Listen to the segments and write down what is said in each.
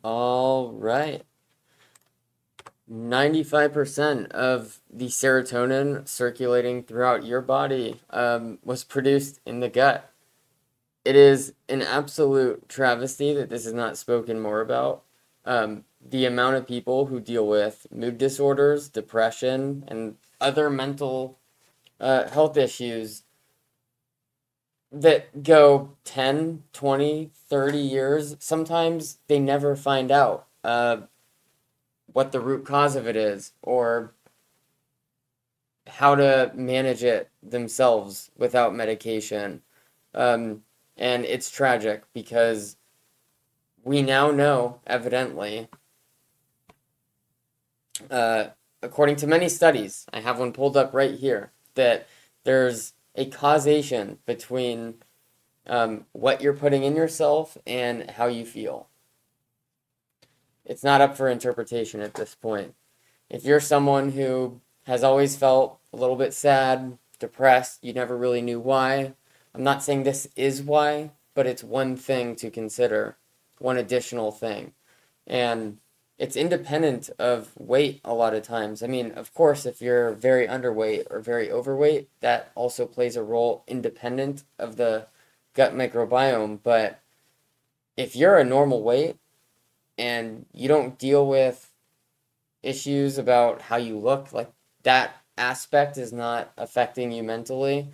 All right. 95% of the serotonin circulating throughout your body was produced in the gut. It is an absolute travesty that this is not spoken more about. The amount of people who deal with mood disorders, depression, and other mental health issues that go 10, 20, 30 years, sometimes they never find out what the root cause of it is or how to manage it themselves without medication. Um, and it's tragic because we now know, evidently, uh, according to many studies, I have one pulled up right here, that there's a causation between what you're putting in yourself and how you feel. It's not up for interpretation at this point. If you're someone who has always felt a little bit sad, depressed, you never really knew why, I'm not saying this is why, but it's one thing to consider, one additional thing. And it's independent of weight a lot of times. I mean, of course, if you're very underweight or very overweight, that also plays a role independent of the gut microbiome. But if you're a normal weight and you don't deal with issues about how you look, like that aspect is not affecting you mentally,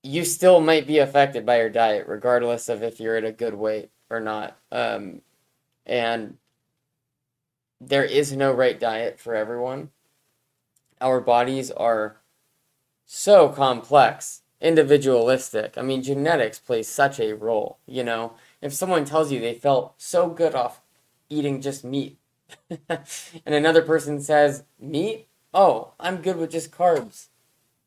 you still might be affected by your diet, regardless of if you're at a good weight or not. And there is no right diet for everyone. Our bodies are so complex, individualistic. I mean, genetics plays such a role, you know? If someone tells you they felt so good off eating just meat, and another person says, meat? Oh, I'm good with just carbs.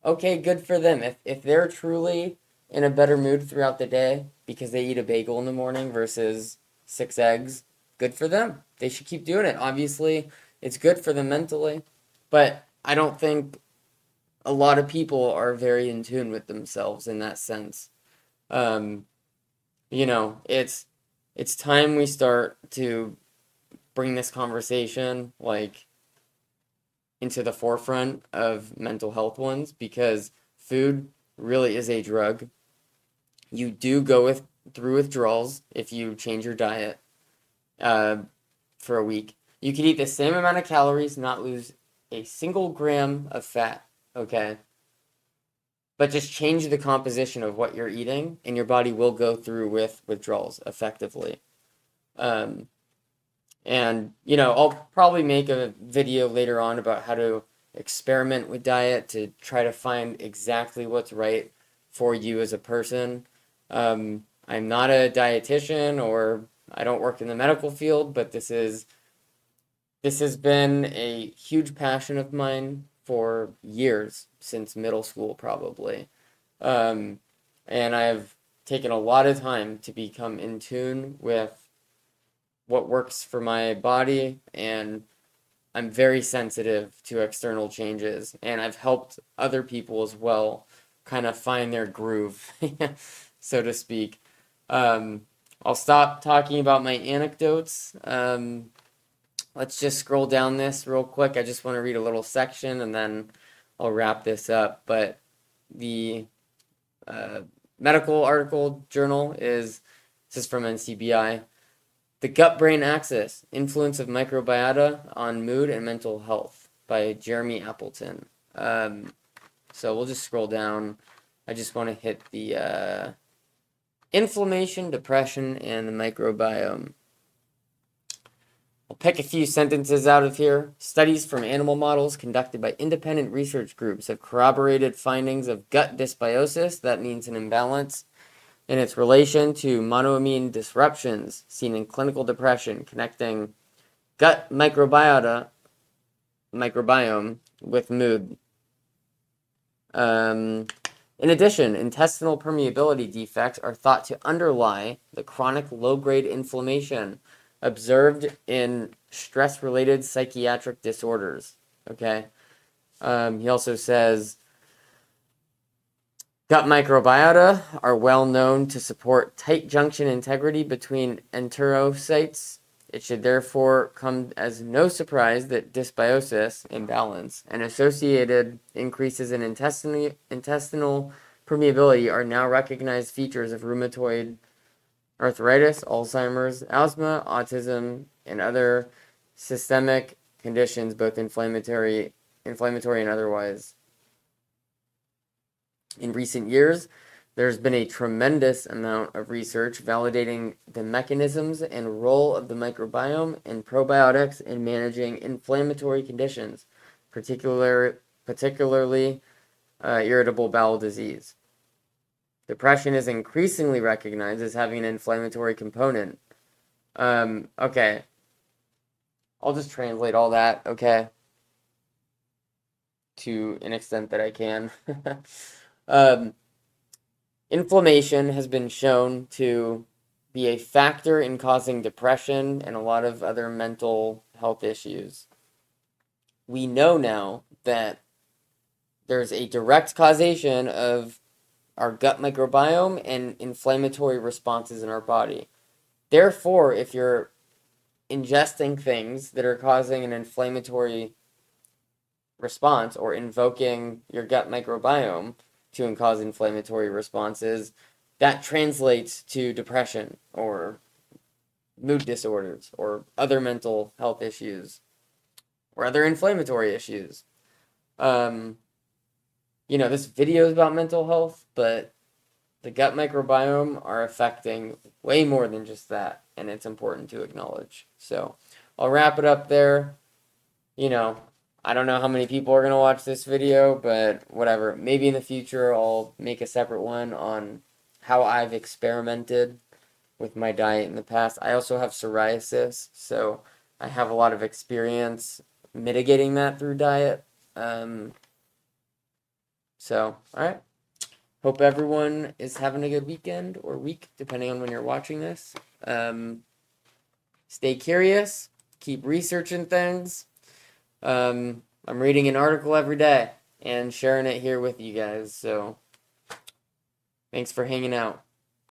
Okay, good for them. If they're truly in a better mood throughout the day because they eat a bagel in the morning versus 6 eggs, good for them. They should keep doing it. Obviously, it's good for them mentally, but I don't think a lot of people are very in tune with themselves in that sense. Um, it's time we start to bring this conversation like into the forefront of mental health ones because food really is a drug. You do go through withdrawals if you change your diet uh, for a week. You could eat the same amount of calories, not lose a single gram of fat, okay? But just change the composition of what you're eating, and your body will go through with withdrawals effectively. Um, and I'll probably make a video later on about how to experiment with diet to try to find exactly what's right for you as a person. I'm not a dietitian or I don't work in the medical field, but this has been a huge passion of mine for years, since middle school probably. Um, and I've taken a lot of time to become in tune with what works for my body, and I'm very sensitive to external changes, and I've helped other people as well kind of find their groove, so to speak. Um, I'll stop talking about my anecdotes. Let's just scroll down this real quick. I just want to read a little section and then I'll wrap this up. But the uh, medical article journal this is from NCBI. The Gut Brain Axis Influence of Microbiota on Mood and Mental Health by Jeremy Appleton. So we'll just scroll down. I just want to hit the inflammation, depression, and the microbiome. I'll pick a few sentences out of here. Studies from animal models conducted by independent research groups have corroborated findings of gut dysbiosis, that means an imbalance, in its relation to monoamine disruptions seen in clinical depression, connecting gut microbiome with mood. In addition, intestinal permeability defects are thought to underlie the chronic low-grade inflammation observed in stress-related psychiatric disorders. Okay. He also says gut microbiota are well known to support tight junction integrity between enterocytes It should therefore come as no surprise that dysbiosis, imbalance, and associated increases in intestinal permeability are now recognized features of rheumatoid arthritis, Alzheimer's, asthma, autism, and other systemic conditions, both inflammatory and otherwise. In recent years, there's been a tremendous amount of research validating the mechanisms and role of the microbiome and probiotics in managing inflammatory conditions, particularly irritable bowel disease. Depression is increasingly recognized as having an inflammatory component. Okay. I'll just translate all that, okay? To an extent that I can. Inflammation has been shown to be a factor in causing depression and a lot of other mental health issues. We know now that there's a direct causation of our gut microbiome and inflammatory responses in our body. Therefore, if you're ingesting things that are causing an inflammatory response or invoking your gut microbiome to cause inflammatory responses, that translates to depression or mood disorders or other mental health issues or other inflammatory issues. This video is about mental health, but the gut microbiome are affecting way more than just that, and it's important to acknowledge. So I'll wrap it up there. I don't know how many people are going to watch this video, but whatever. Maybe in the future I'll make a separate one on how I've experimented with my diet in the past. I also have psoriasis, so I have a lot of experience mitigating that through diet. All right. Hope everyone is having a good weekend or week, depending on when you're watching this. Stay curious. Keep researching things. I'm reading an article every day and sharing it here with you guys. So thanks for hanging out.